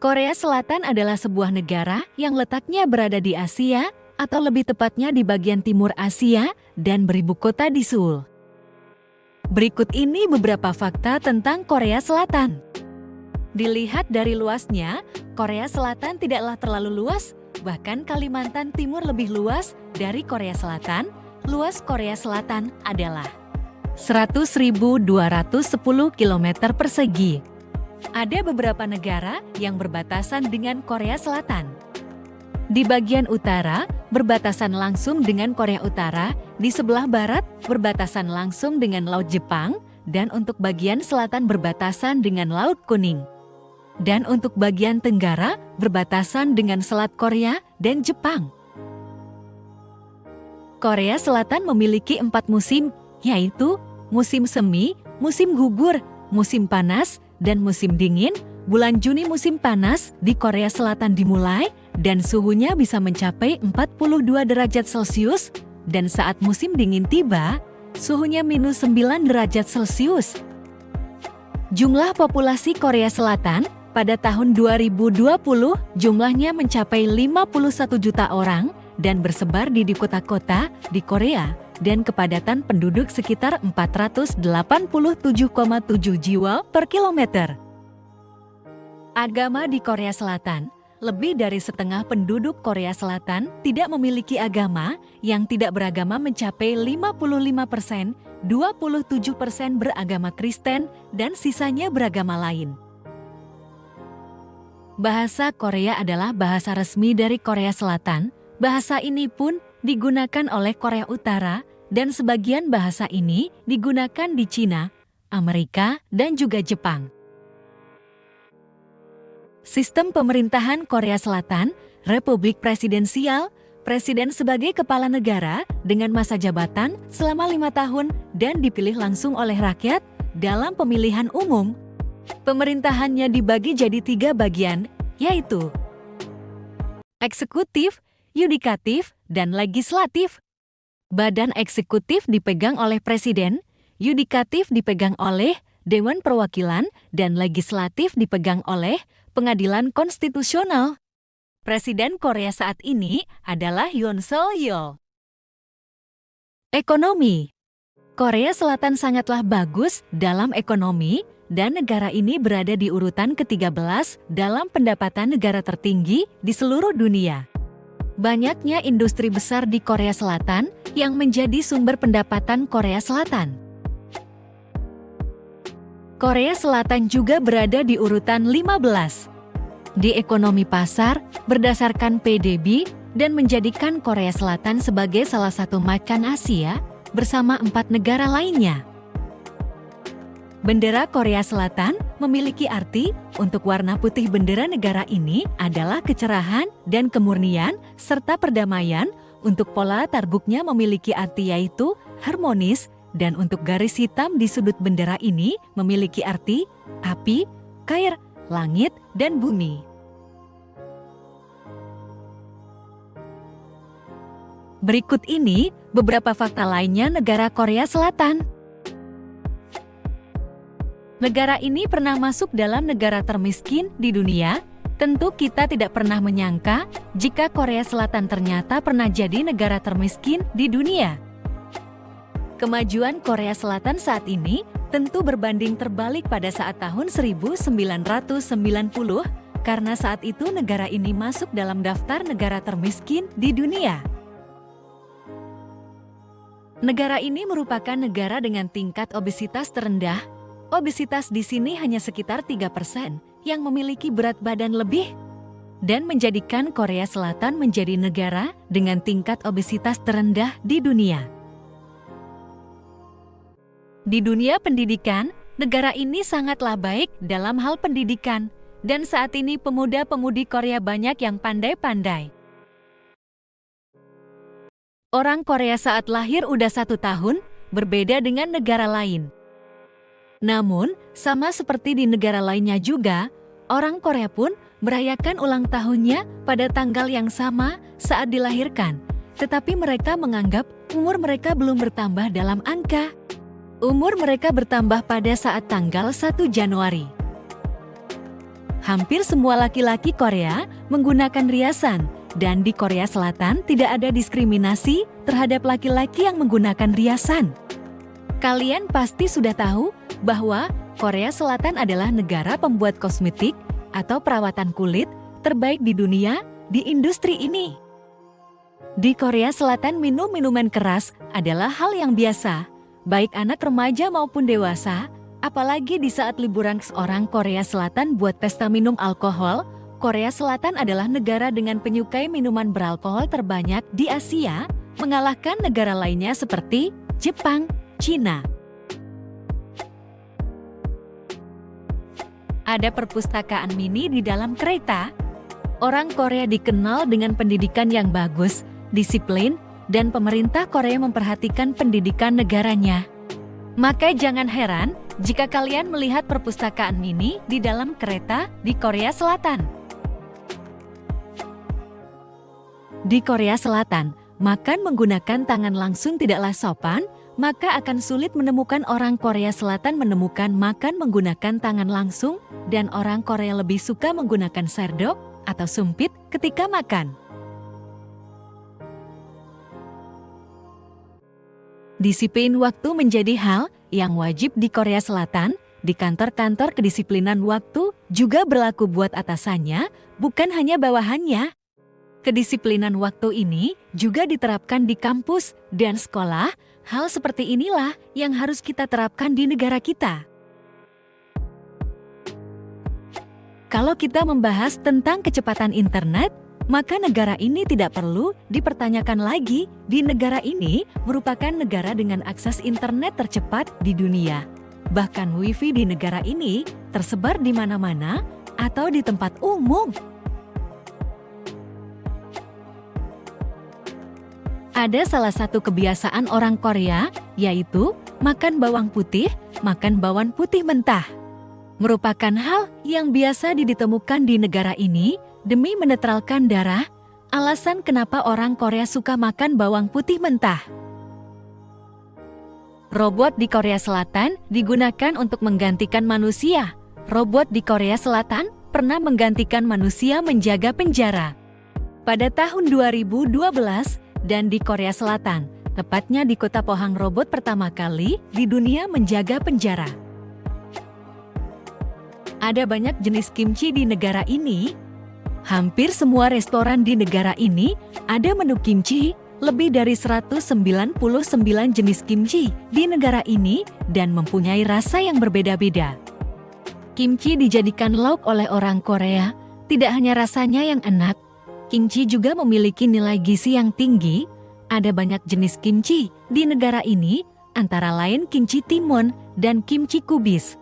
Korea Selatan adalah sebuah negara yang letaknya berada di Asia, atau lebih tepatnya di bagian timur Asia, dan beribu kota di Seoul. Berikut ini beberapa fakta tentang Korea Selatan. Dilihat dari luasnya, Korea Selatan tidaklah terlalu luas, bahkan Kalimantan Timur lebih luas dari Korea Selatan. Luas Korea Selatan adalah 100.210 km persegi. Ada beberapa negara yang berbatasan dengan Korea Selatan. Di bagian utara, berbatasan langsung dengan Korea Utara, di sebelah barat, berbatasan langsung dengan Laut Jepang, dan untuk bagian selatan berbatasan dengan Laut Kuning. Dan untuk bagian tenggara, berbatasan dengan Selat Korea dan Jepang. Korea Selatan memiliki 4 musim, yaitu musim semi, musim gugur, musim panas, dan musim dingin. Bulan Juni musim panas di Korea Selatan dimulai dan suhunya bisa mencapai 42 derajat Celcius, dan saat musim dingin tiba, suhunya -9 derajat Celcius. Jumlah populasi Korea Selatan pada tahun 2020 jumlahnya mencapai 51 juta orang dan bersebar di kota-kota di Korea dan kepadatan penduduk sekitar 487,7 jiwa per kilometer. Agama di Korea Selatan. Lebih dari setengah penduduk Korea Selatan tidak memiliki agama, yang tidak beragama mencapai 55%, 27% beragama Kristen, dan sisanya beragama lain. Bahasa Korea adalah bahasa resmi dari Korea Selatan. Bahasa ini pun digunakan oleh Korea Utara, dan sebagian bahasa ini digunakan di Cina, Amerika, dan juga Jepang. Sistem pemerintahan Korea Selatan, Republik Presidensial, Presiden sebagai kepala negara dengan masa jabatan selama 5 tahun dan dipilih langsung oleh rakyat dalam pemilihan umum. Pemerintahannya dibagi jadi 3 bagian, yaitu eksekutif, yudikatif, dan legislatif. Badan eksekutif dipegang oleh Presiden, yudikatif dipegang oleh Dewan Perwakilan, dan legislatif dipegang oleh Pengadilan Konstitusional. Presiden Korea saat ini adalah Yoon Suk-yeol. Ekonomi. Korea Selatan sangatlah bagus dalam ekonomi, dan negara ini berada di urutan ke-13 dalam pendapatan negara tertinggi di seluruh dunia. Banyaknya industri besar di Korea Selatan yang menjadi sumber pendapatan Korea Selatan. Korea Selatan juga berada di urutan 15 di ekonomi pasar berdasarkan PDB dan menjadikan Korea Selatan sebagai salah satu macan Asia bersama 4 negara lainnya. Bendera Korea Selatan memiliki arti. Untuk warna putih bendera negara ini adalah kecerahan dan kemurnian serta perdamaian. Untuk pola tarbuknya memiliki arti yaitu harmonis, dan untuk garis hitam di sudut bendera ini memiliki arti api, air, langit, dan bumi. Berikut ini beberapa fakta lainnya negara Korea Selatan. Negara ini pernah masuk dalam negara termiskin di dunia. Tentu kita tidak pernah menyangka jika Korea Selatan ternyata pernah jadi negara termiskin di dunia. Kemajuan Korea Selatan saat ini tentu berbanding terbalik pada saat tahun 1990, karena saat itu negara ini masuk dalam daftar negara termiskin di dunia. Negara ini merupakan negara dengan tingkat obesitas terendah. Obesitas di sini hanya sekitar 3% yang memiliki berat badan lebih, dan menjadikan Korea Selatan menjadi negara dengan tingkat obesitas terendah di dunia. Di dunia pendidikan, negara ini sangatlah baik dalam hal pendidikan, dan saat ini pemuda-pemudi Korea banyak yang pandai-pandai. Orang Korea saat lahir udah 1 tahun, berbeda dengan negara lain. Namun, sama seperti di negara lainnya juga, orang Korea pun merayakan ulang tahunnya pada tanggal yang sama saat dilahirkan. Tetapi mereka menganggap umur mereka belum bertambah dalam angka. Umur mereka bertambah pada saat tanggal 1 Januari. Hampir semua laki-laki Korea menggunakan riasan, dan di Korea Selatan tidak ada diskriminasi terhadap laki-laki yang menggunakan riasan. Kalian pasti sudah tahu bahwa Korea Selatan adalah negara pembuat kosmetik atau perawatan kulit terbaik di dunia di industri ini. Di Korea Selatan minum minuman keras adalah hal yang biasa, baik anak remaja maupun dewasa. Apalagi di saat liburan seorang Korea Selatan buat pesta minum alkohol. Korea Selatan adalah negara dengan penyukai minuman beralkohol terbanyak di Asia, mengalahkan negara lainnya seperti Jepang, Cina. Ada perpustakaan mini di dalam kereta. Orang Korea dikenal dengan pendidikan yang bagus, disiplin, dan pemerintah Korea memperhatikan pendidikan negaranya. Maka jangan heran jika kalian melihat perpustakaan mini di dalam kereta di Korea Selatan. Di Korea Selatan, makan menggunakan tangan langsung tidaklah sopan, maka akan sulit menemukan orang Korea Selatan menemukan makan menggunakan tangan langsung, dan orang Korea lebih suka menggunakan sendok atau sumpit ketika makan. Disiplin waktu menjadi hal yang wajib di Korea Selatan. Di kantor-kantor kedisiplinan waktu juga berlaku buat atasannya, bukan hanya bawahannya. Kedisiplinan waktu ini juga diterapkan di kampus dan sekolah. Hal seperti inilah yang harus kita terapkan di negara kita. Kalau kita membahas tentang kecepatan internet, maka negara ini tidak perlu dipertanyakan lagi. Di negara ini merupakan negara dengan akses internet tercepat di dunia. Bahkan WiFi di negara ini tersebar di mana-mana atau di tempat umum. Ada salah satu kebiasaan orang Korea, yaitu makan bawang putih, makan bawang putih mentah. Merupakan hal yang biasa ditemukan di negara ini demi menetralkan darah. Alasan kenapa orang Korea suka makan bawang putih mentah. Robot di Korea Selatan digunakan untuk menggantikan manusia. Robot di Korea Selatan pernah menggantikan manusia menjaga penjara. Pada tahun 2012 dan di Korea Selatan, tepatnya di kota Pohang, robot pertama kali di dunia menjaga penjara. Ada banyak jenis kimchi di negara ini. Hampir semua restoran di negara ini ada menu kimchi, lebih dari 199 jenis kimchi di negara ini dan mempunyai rasa yang berbeda-beda. Kimchi dijadikan lauk oleh orang Korea, tidak hanya rasanya yang enak, kimchi juga memiliki nilai gizi yang tinggi. Ada banyak jenis kimchi di negara ini, antara lain kimchi timun dan kimchi kubis.